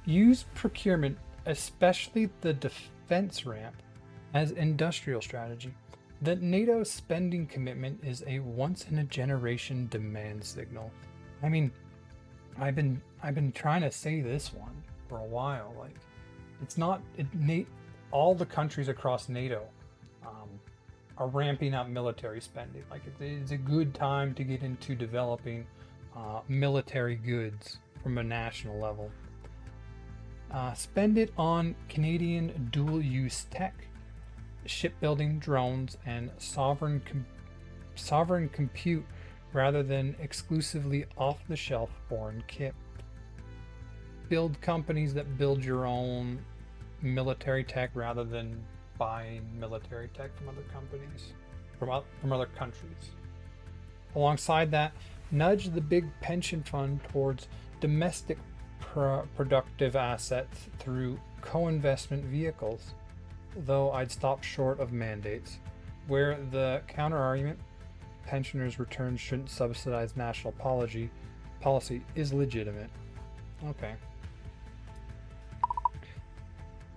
Use procurement, especially the defense ramp, as industrial strategy. The NATO spending commitment is a once in a generation demand signal. I mean, I've been trying to say this one for a while. Like, it's not all the countries across NATO um, are ramping up military spending. Like, it's a good time to get into developing military goods from a national level. Spend it on Canadian dual-use tech, shipbuilding, drones, and sovereign compute rather than exclusively off-the-shelf foreign kit. Build companies that build your own military tech rather than buying military tech from other companies, from other countries. Alongside that, nudge the big pension fund towards domestic productive assets through co-investment vehicles, though I'd stop short of mandates, where the counter-argument, pensioners' returns shouldn't subsidize national policy, is legitimate. Okay.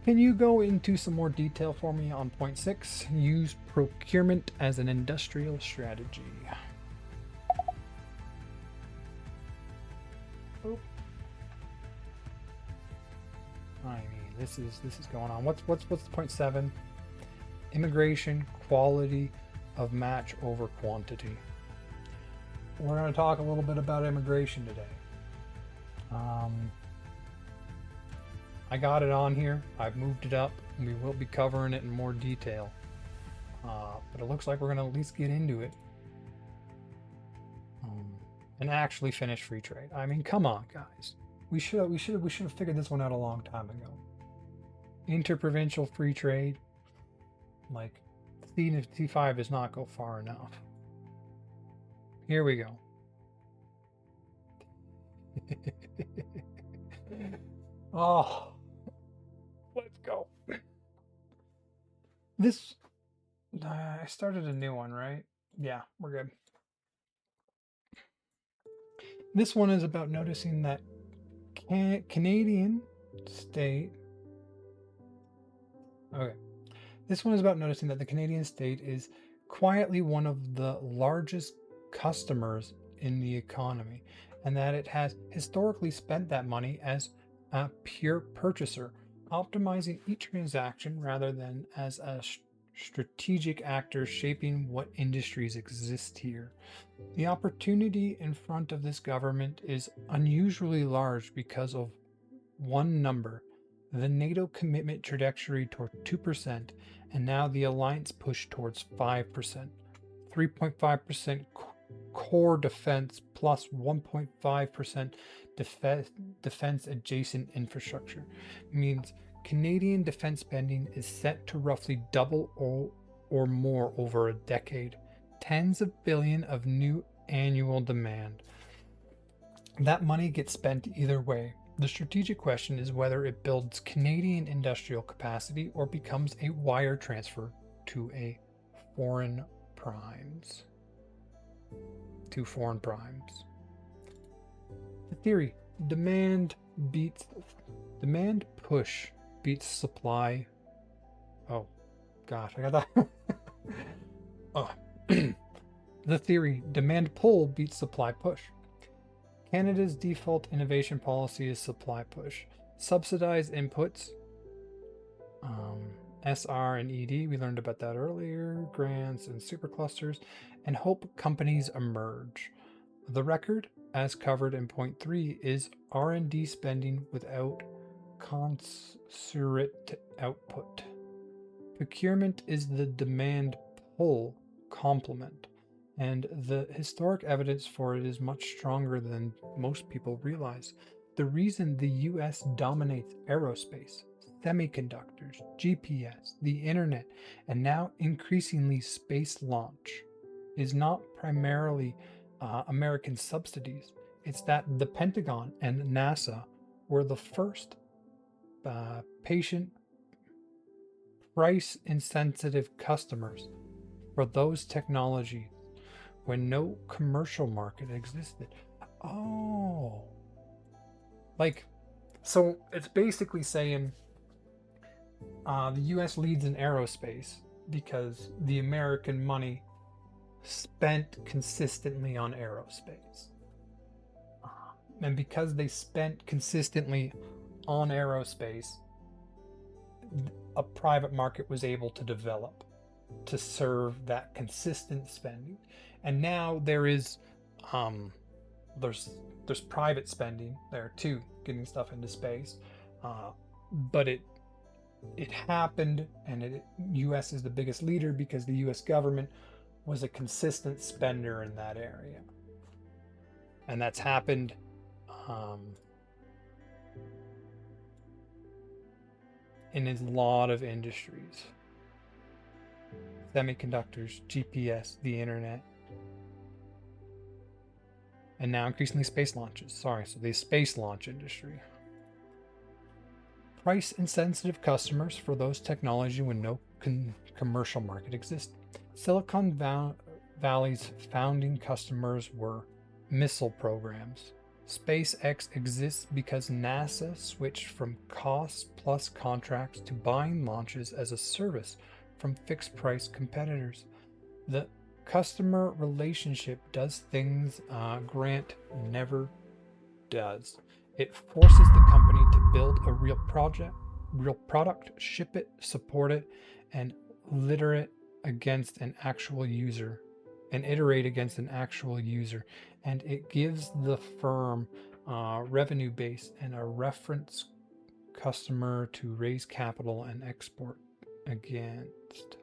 Can you go into some more detail for me on point 6? Use procurement as an industrial strategy. Oh. I mean, this is going on. What's point 7? Immigration, quality of match over quantity. We're going to talk a little bit about immigration today. I got it on here. I've moved it up. And we will be covering it in more detail. But it looks like we're going to at least get into it. And actually finish free trade. I mean, come on, guys. We should have figured this one out a long time ago. Interprovincial free trade, like C5 does not go far enough. Here we go. Oh, let's go. This, I started a new one, right? Yeah, we're good. This one is about noticing that Canadian state. Okay. This one is about noticing that the Canadian state is quietly one of the largest customers in the economy, and that it has historically spent that money as a pure purchaser, optimizing each transaction rather than as a strategic actor shaping what industries exist here. The opportunity in front of this government is unusually large because of one number: the NATO commitment trajectory toward 2%, and now the alliance push towards 5%. 3.5% core defense plus 1.5% defense adjacent infrastructure means Canadian defense spending is set to roughly double or more over a decade. Tens of billions of new annual demand. That money gets spent either way. The strategic question is whether it builds Canadian industrial capacity or becomes a wire transfer to foreign primes. The theory: demand push beats supply. Oh gosh, I got that. Oh. The theory: demand pull beats supply push. Canada's default innovation policy is supply push. Subsidized inputs, SR and ED, we learned about that earlier, grants and superclusters, and hope companies emerge. The record, as covered in point 3, is R&D spending without commensurate output. Procurement is the demand pull complement, and the historic evidence for it is much stronger than most people realize. The reason the US dominates aerospace, semiconductors, GPS, the internet, and now increasingly space launch is not primarily American subsidies. It's that the Pentagon and NASA were the first patient, price insensitive customers for those technologies when no commercial market existed. Oh, like So it's basically saying the US leads in aerospace because the American money spent consistently on aerospace. And because they spent consistently on aerospace, a private market was able to develop to serve that consistent spending. And now um, there's private spending there too, getting stuff into space. But it happened, and U.S. is the biggest leader because the U.S. government was a consistent spender in that area, and that's happened in a lot of industries: semiconductors, GPS, the internet, and now increasingly space launches. So the space launch industry. Price insensitive customers for those technology when no commercial market exists. Silicon Valley's founding customers were missile programs. SpaceX exists because NASA switched from cost plus contracts to buying launches as a service from fixed price competitors. The customer relationship does things Grant never does. It forces the company to build a real product, ship it, support it, and iterate against an actual user. And it gives the firm revenue base and a reference customer to raise capital and export against.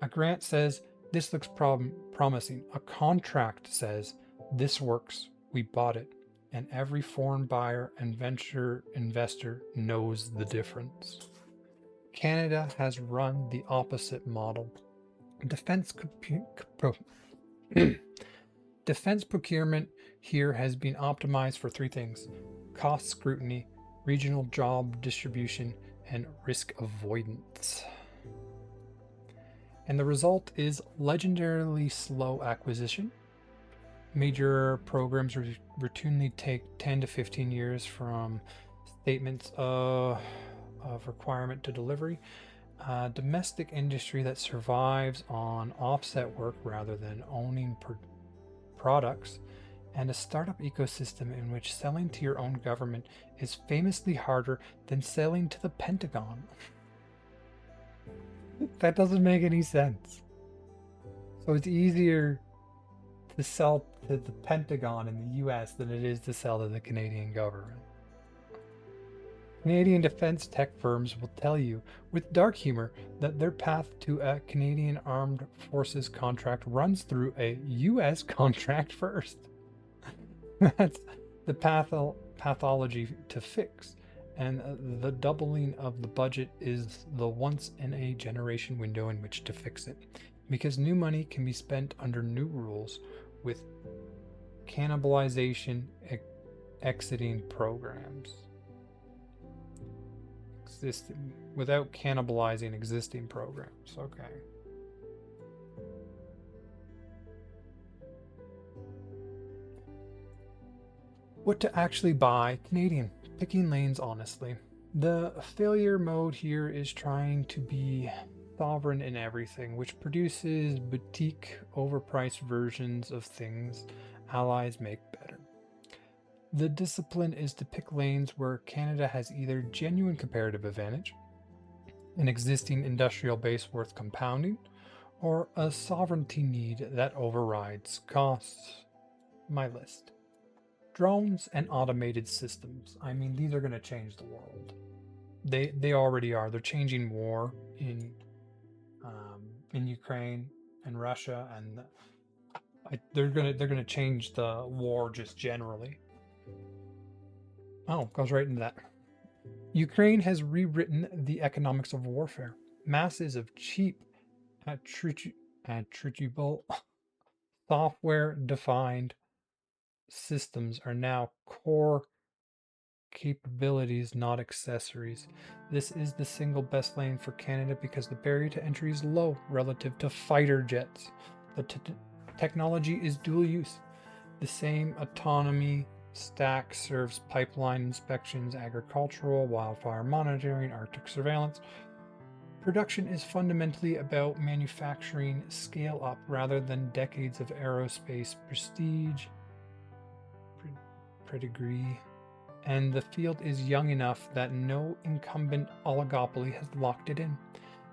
A grant says, this looks promising. A contract says, this works, we bought it. And every foreign buyer and venture investor knows the difference. Canada has run the opposite model. Defense procurement here has been optimized for three things: cost scrutiny, regional job distribution, and risk avoidance. And the result is legendarily slow acquisition. Major programs routinely take 10 to 15 years from statements of requirement to delivery. Domestic industry that survives on offset work rather than owning products, and a startup ecosystem in which selling to your own government is famously harder than selling to the Pentagon. That doesn't make any sense. So it's easier to sell to the Pentagon in the US than it is to sell to the Canadian government. Canadian defense tech firms will tell you with dark humor that their path to a Canadian Armed Forces contract runs through a US contract first. That's the pathology to fix, and the doubling of the budget is the once in a generation window in which to fix it, because new money can be spent under new rules with cannibalization exiting programs. Without cannibalizing existing programs. Okay. What to actually buy? Canadian. Picking lanes honestly. The failure mode here is trying to be sovereign in everything, which produces boutique, overpriced versions of things allies make better. The discipline is to pick lanes where Canada has either genuine comparative advantage, an existing industrial base worth compounding, or a sovereignty need that overrides costs. My list. Drones and automated systems. I mean, these are going to change the world. They already are. They're changing war in Ukraine and Russia, and they're gonna change the war just generally. Oh, goes right into that. Ukraine has rewritten the economics of warfare. Masses of cheap, attributable, software-defined systems are now core capabilities, not accessories. This is the single best lane for Canada because the barrier to entry is low relative to fighter jets. The technology is dual use. The same autonomy Stack serves pipeline inspections, agricultural, wildfire monitoring, Arctic surveillance. Production is fundamentally about manufacturing scale up rather than decades of aerospace prestige, pedigree, and the field is young enough that no incumbent oligopoly has locked it in.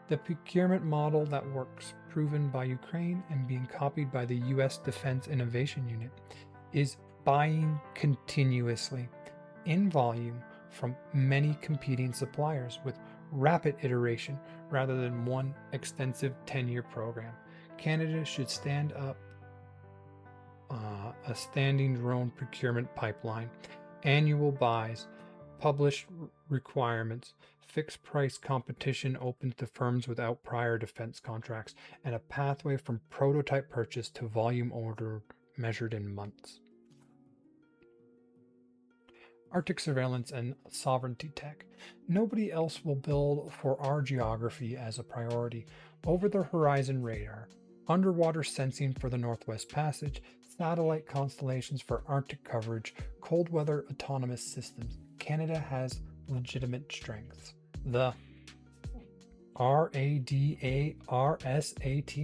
The procurement model that works, proven by Ukraine and being copied by the US Defense Innovation Unit, is buying continuously in volume from many competing suppliers with rapid iteration rather than one extensive 10-year program. Canada should stand up a standing drone procurement pipeline, annual buys, published requirements, fixed price competition open to firms without prior defense contracts, and a pathway from prototype purchase to volume order measured in months. Arctic surveillance and sovereignty tech. Nobody else will build for our geography as a priority. Over the horizon radar, underwater sensing for the Northwest Passage, satellite constellations for Arctic coverage, cold weather autonomous systems. Canada has legitimate strengths. The RADARSAT,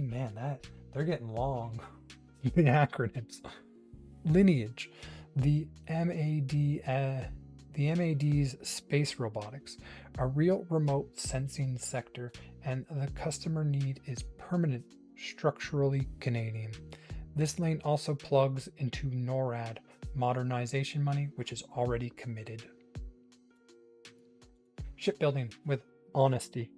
man, they're getting long. The acronyms. Lineage. The MAD's space robotics, a real remote sensing sector, and the customer need is permanent, structurally Canadian. This lane also plugs into NORAD modernization money, which is already committed. Shipbuilding with honesty.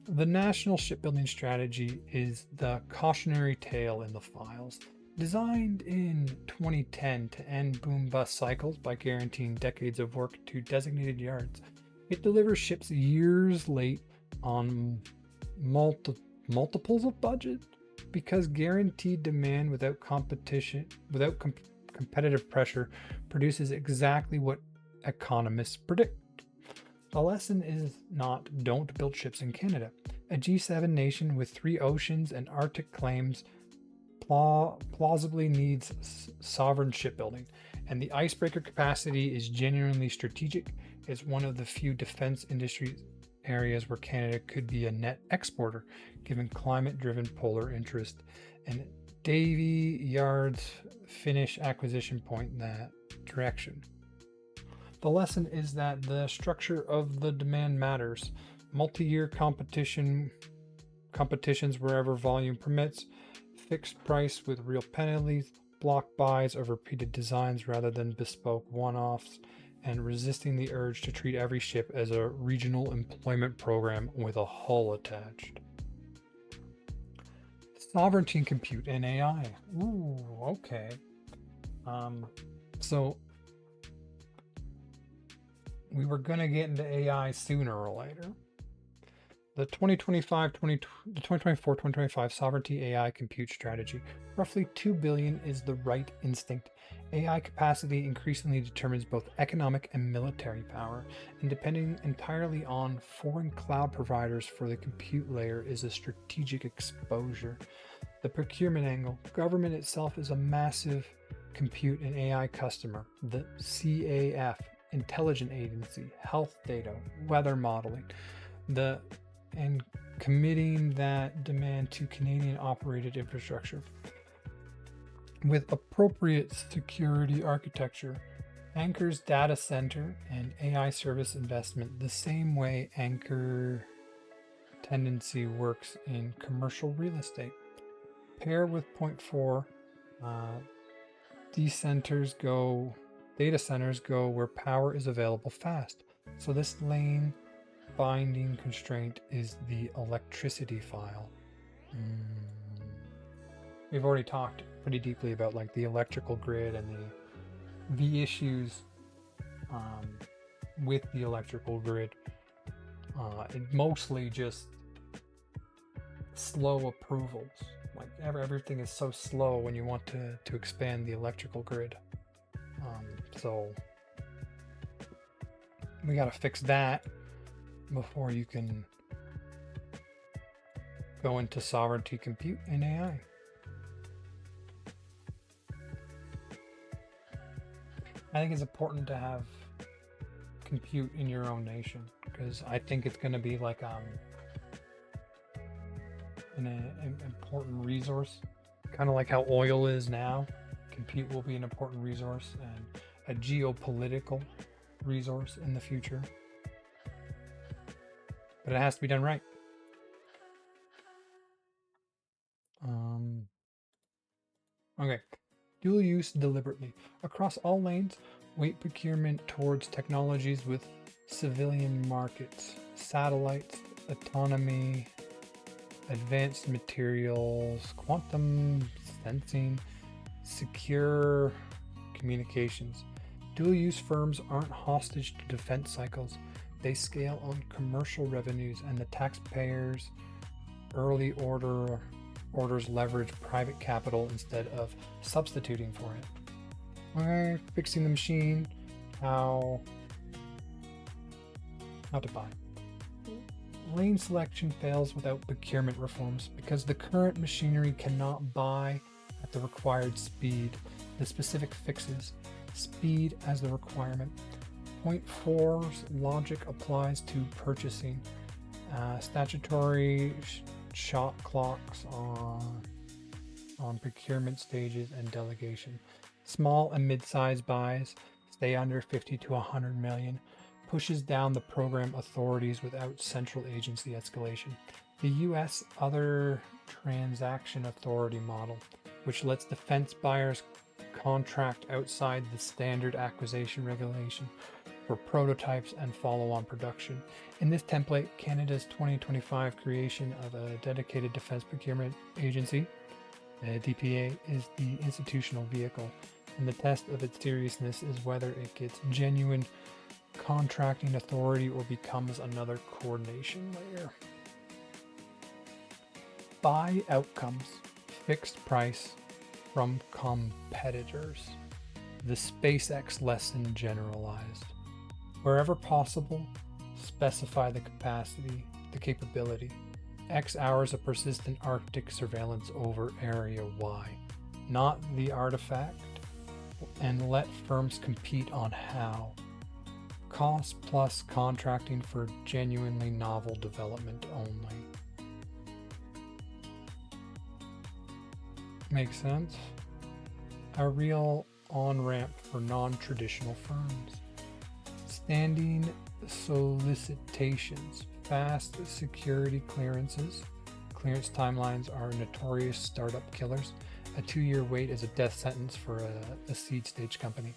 The National Shipbuilding Strategy is the cautionary tale in the files. Designed in 2010 to end boom-bust cycles by guaranteeing decades of work to designated yards, it delivers ships years late on multiples of budget because guaranteed demand without competitive pressure produces exactly what economists predict. The lesson is not don't build ships in Canada. A G7 nation with 3 oceans and Arctic claims plausibly needs sovereign shipbuilding, and the icebreaker capacity is genuinely strategic. It's one of the few defense industry areas where Canada could be a net exporter, given climate-driven polar interest, and Davy Yard's Finnish acquisition point in that direction. The lesson is that the structure of the demand matters. Multi-year competitions wherever volume permits, fixed price with real penalties, block buys of repeated designs rather than bespoke one-offs, and resisting the urge to treat every ship as a regional employment program with a hull attached. Sovereignty and compute and AI. Ooh, okay. So we were going to get into AI sooner or later. The 2024-2025 Sovereignty AI Compute Strategy. Roughly $2 billion is the right instinct. AI capacity increasingly determines both economic and military power, and depending entirely on foreign cloud providers for the compute layer is a strategic exposure. The procurement angle. Government itself is a massive compute and AI customer. The CAF, intelligent agency, health data, weather modeling. And committing that demand to Canadian operated infrastructure with appropriate security architecture, anchors data center and AI service investment the same way anchor tendency works in commercial real estate. Pair with point 4, data centers go where power is available fast. So this lane binding constraint is the electricity file. We've already talked pretty deeply about like the electrical grid and the issues with the electrical grid. It mostly just slow approvals. Like everything is so slow when you want to expand the electrical grid. So we got to fix that before you can go into sovereignty compute and AI. I think it's important to have compute in your own nation because I think it's going to be like an important resource, kind of like how oil is now. Compute will be an important resource and a geopolitical resource in the future, but it has to be done right. Okay. Dual use deliberately. Across all lanes, weight procurement towards technologies with civilian markets, satellites, autonomy, advanced materials, quantum sensing, secure communications. Dual use firms aren't hostage to defense cycles. They scale on commercial revenues, and the taxpayers' early orders leverage private capital instead of substituting for it. Okay, fixing the machine, how to buy. Lane selection fails without procurement reforms because the current machinery cannot buy at the required speed. The specific fixes speed as the requirement. Point 4's logic applies to purchasing. Statutory shot clocks on procurement stages and delegation. Small and mid-sized buys stay under 50 to 100 million. Pushes down the program authorities without central agency escalation. The U.S. Other Transaction Authority model, which lets defense buyers contract outside the standard acquisition regulation for prototypes and follow-on production. In this template, Canada's 2025 creation of a dedicated defense procurement agency, the DPA, is the institutional vehicle, and the test of its seriousness is whether it gets genuine contracting authority or becomes another coordination layer. Buy outcomes, fixed price from competitors. The SpaceX lesson generalized. Wherever possible, specify the capacity, the capability. X hours of persistent Arctic surveillance over Area Y, not the artifact, and let firms compete on how. Cost plus contracting for genuinely novel development only. Makes sense? A real on-ramp for non-traditional firms. Standing solicitations, fast security clearances. Clearance timelines are notorious startup killers. A 2-year wait is a death sentence for a seed stage company.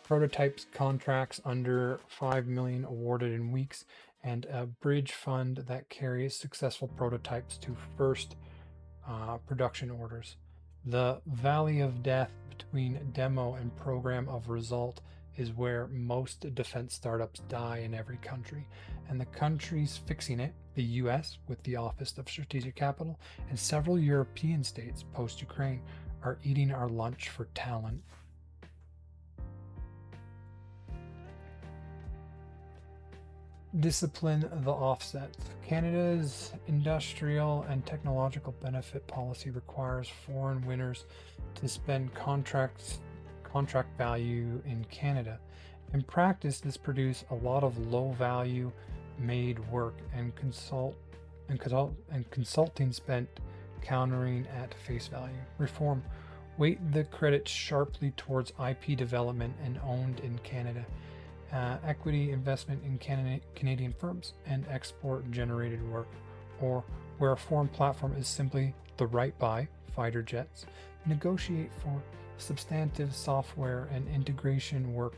Prototypes contracts under 5 million awarded in weeks, and a bridge fund that carries successful prototypes to first production orders. The valley of death between demo and program of result is where most defense startups die in every country, and the countries fixing it, the US with the Office of Strategic Capital, and several European states post-Ukraine, are eating our lunch for talent. Discipline the offsets. Canada's industrial and technological benefit policy requires foreign winners to spend contract value in Canada. In practice, this produces a lot of low value made work and consulting spent countering at face value. Reform. Weight the credits sharply towards IP development and owned in Canada. Equity investment in Canadian firms and export generated work, or where a foreign platform is simply the right buy, fighter jets, negotiate for substantive software and integration work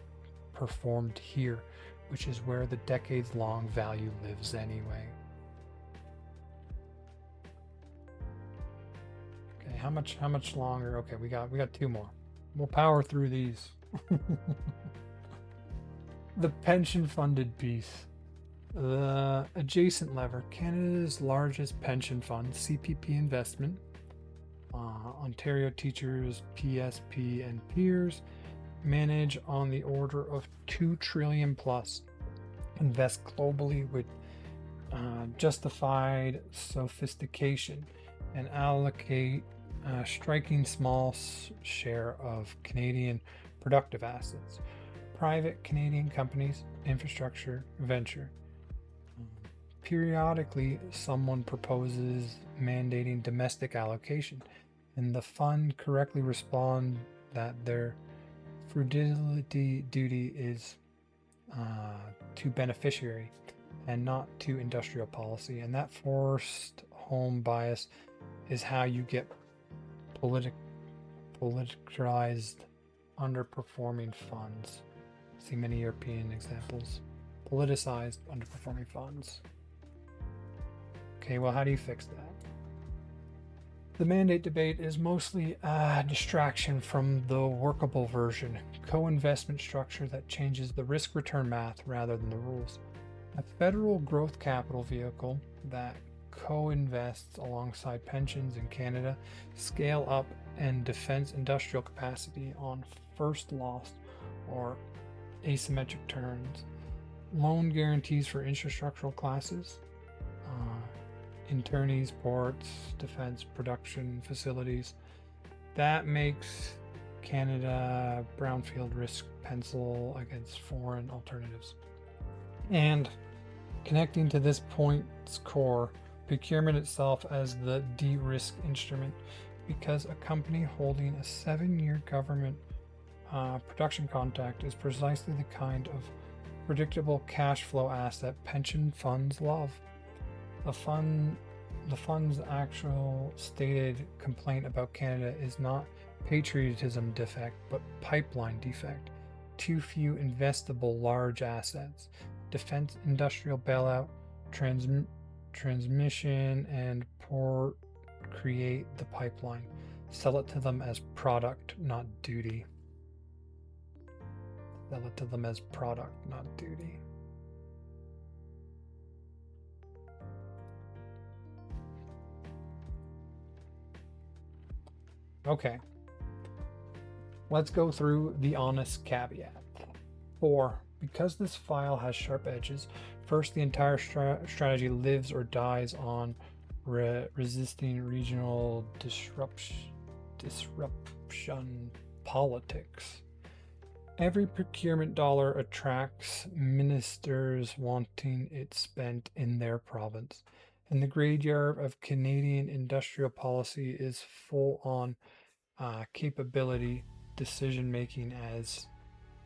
performed here, which is where the decades-long value lives anyway. Okay, how much longer? Okay, we got 2 more. We'll power through these. The pension-funded piece. The adjacent lever, Canada's largest pension fund, CPP Investment, Ontario Teachers, PSP, and peers, manage on the order of 2 trillion plus, invest globally with justified sophistication, and allocate a striking small share of Canadian productive assets. private Canadian companies, infrastructure, venture. Periodically, someone proposes mandating domestic allocation, and the fund correctly respond that their frugality duty is to beneficiary and not to industrial policy. And that forced home bias is how you get politicized underperforming funds. See many European examples. Politicized underperforming funds. Okay, well, how do you fix that? The mandate debate is mostly a distraction from the workable version, co-investment structure that changes the risk-return math rather than the rules. A federal growth capital vehicle that co-invests alongside pensions in Canada, scale up and defense industrial capacity on first loss or asymmetric terms, loan guarantees for infrastructural classes, internees, ports, defense production facilities. That makes Canada brownfield risk pencil against foreign alternatives. And connecting to this point's core, procurement itself as the de-risk instrument, because a company holding a 7-year government production contract is precisely the kind of predictable cash flow asset pension funds love. The fund's actual stated complaint about Canada is not patriotism defect, but pipeline defect. Too few investable large assets. Defense industrial bailout, transmission, and port create the pipeline. Sell it to them as product, not duty. Sell it to them as product, not duty. Okay, let's go through the honest caveat. 4. Because this file has sharp edges, first, the entire strategy lives or dies on resisting regional disruption politics. Every procurement dollar attracts ministers wanting it spent in their province, and the graveyard of Canadian industrial policy is full on capability decision making as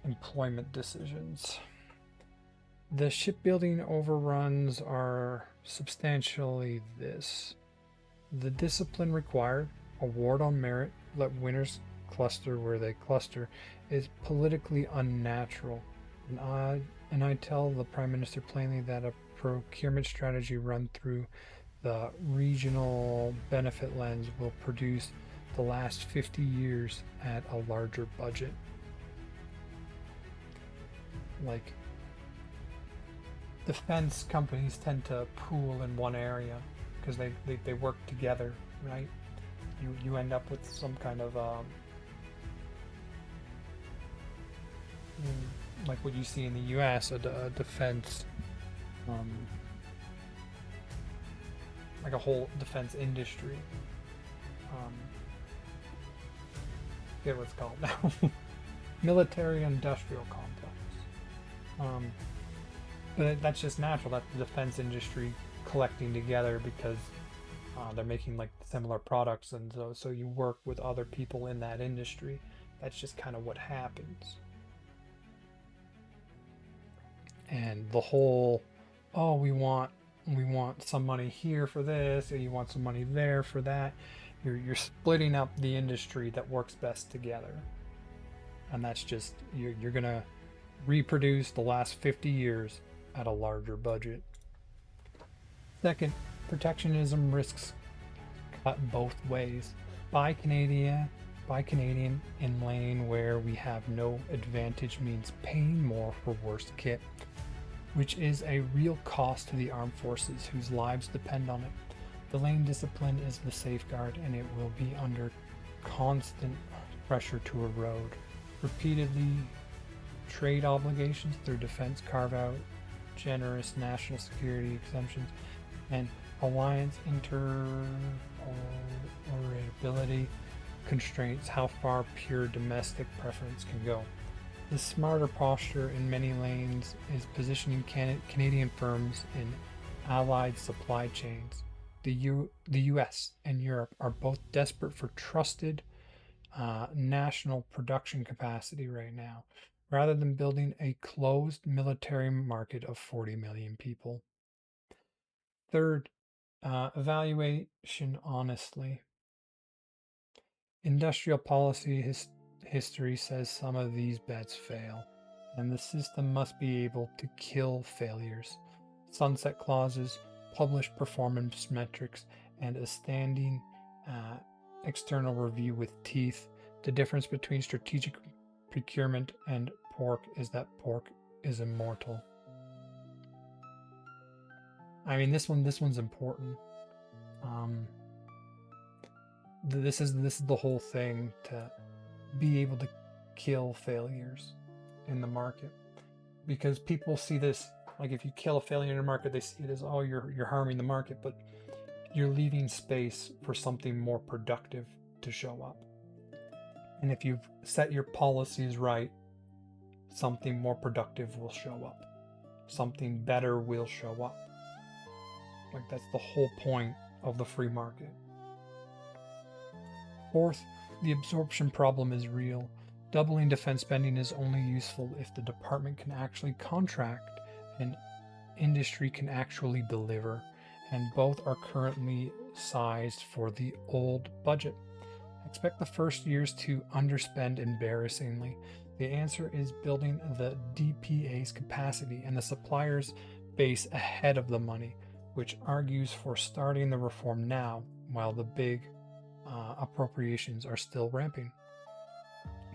employment decisions. The shipbuilding overruns are substantially this: the discipline required, award on merit, let winners cluster where they cluster, is politically unnatural. And I tell the Prime Minister plainly that a procurement strategy run through the regional benefit lens will produce the last 50 years at a larger budget. Like, defense companies tend to pool in one area because they work together, right? You end up with some kind of like what you see in the US, a defense like a whole defense industry. I forget what it's called now. Military industrial complex. But that's just natural. That's the defense industry collecting together because they're making like similar products, and so you work with other people in that industry. That's just kind of what happens. And the whole, oh, we want some money here for this, or you want some money there for that. You're splitting up the industry that works best together, and that's just you're gonna reproduce the last 50 years at a larger budget. Second, protectionism risks cut both ways. Buy Canadian in lane where we have no advantage means paying more for worse kit, which is a real cost to the armed forces whose lives depend on it. The lane discipline is the safeguard, and it will be under constant pressure to erode. Repeatedly, trade obligations through defense carve-out, generous national security exemptions, and alliance interoperability constraints how far pure domestic preference can go. The smarter posture in many lanes is positioning Canadian firms in allied supply chains. The US and Europe are both desperate for trusted national production capacity right now, rather than building a closed military market of 40 million people. Third, evaluation honestly. Industrial policy history says some of these bets fail, and the system must be able to kill failures. Sunset clauses, publish performance metrics, and a standing uh, external review with teeth. The difference between strategic procurement and pork is that pork is immortal. I mean, this one's important. Um, this is the whole thing, to be able to kill failures in the market, because people see this, like, if you kill a failure in the market, they see it as, oh, you're harming the market, but you're leaving space for something more productive to show up. And if you've set your policies right, something more productive will show up, something better will show up. Like, that's the whole point of the free market. Fourth, the absorption problem is real. Doubling defense spending is only useful if the department can actually contract and industry can actually deliver, and both are currently sized for the old budget. Expect the first years to underspend embarrassingly. The answer is building the DPA's capacity and the suppliers base ahead of the money, which argues for starting the reform now while the big appropriations are still ramping.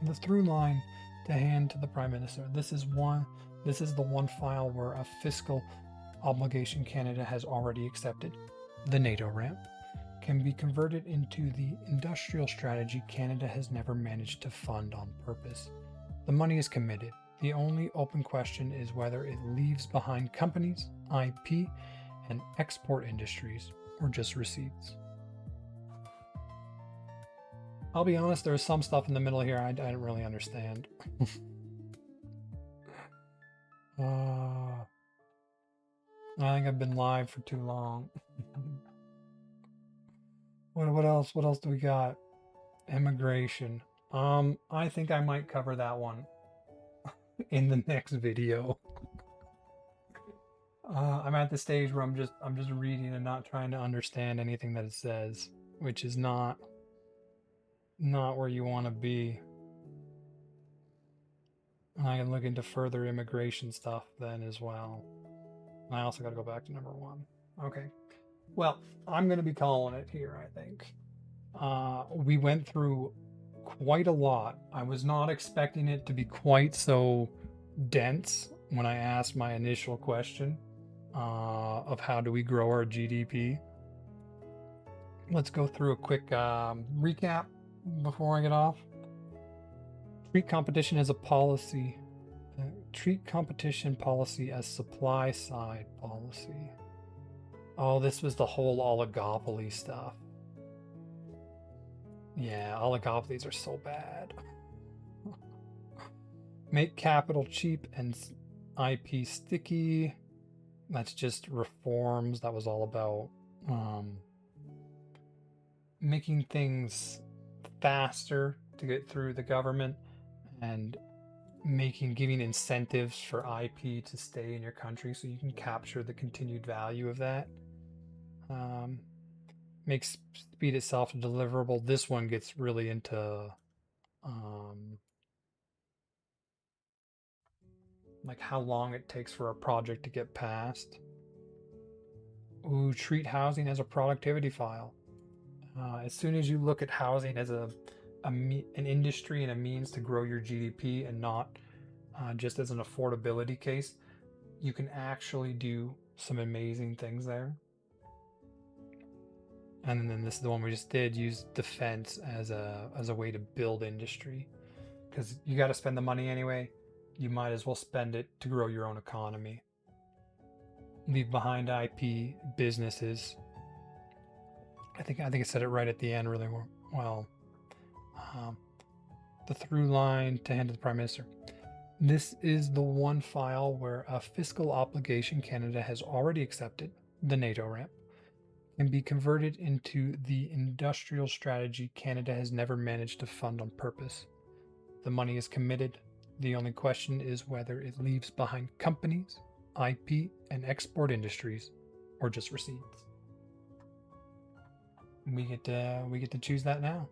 The through line to hand to the Prime Minister. This is the one file where a fiscal obligation Canada has already accepted, the NATO ramp, can be converted into the industrial strategy Canada has never managed to fund on purpose. The money is committed. The only open question is whether it leaves behind companies, IP, and export industries, or just receipts. I'll be honest, there's some stuff in the middle here I don't really understand. I think I've been live for too long. What else? What else do we got? Immigration. I think I might cover that one in the next video. I'm at the stage where I'm just reading and not trying to understand anything that it says, which is not where you want to be. I can look into further immigration stuff then as well. And I also got to go back to number 1. Okay. Well, I'm going to be calling it here, I think. We went through quite a lot. I was not expecting it to be quite so dense when I asked my initial question of how do we grow our GDP. Let's go through a quick recap before I get off. Treat competition as a policy. Treat competition policy as supply side policy. Oh, this was the whole oligopoly stuff. Yeah, oligopolies are so bad. Make capital cheap and IP sticky. That's just reforms. That was all about making things faster to get through the government, and giving incentives for IP to stay in your country so you can capture the continued value of that. Makes speed itself deliverable. This one gets really into like how long it takes for a project to get passed. Ooh, treat housing as a productivity file. As soon as you look at housing as an industry and a means to grow your GDP, and not just as an affordability case, you can actually do some amazing things there. And then this is the one we just did, use defense as a way to build industry, because you got to spend the money anyway. You might as well spend it to grow your own economy. Leave behind IP businesses. I think I said it right at the end really well. The through line to hand to the Prime Minister. This is the one file where a fiscal obligation Canada has already accepted, the NATO ramp, can be converted into the industrial strategy Canada has never managed to fund on purpose. The money is committed. The only question is whether it leaves behind companies, IP, and export industries, or just receipts. We get to choose that now.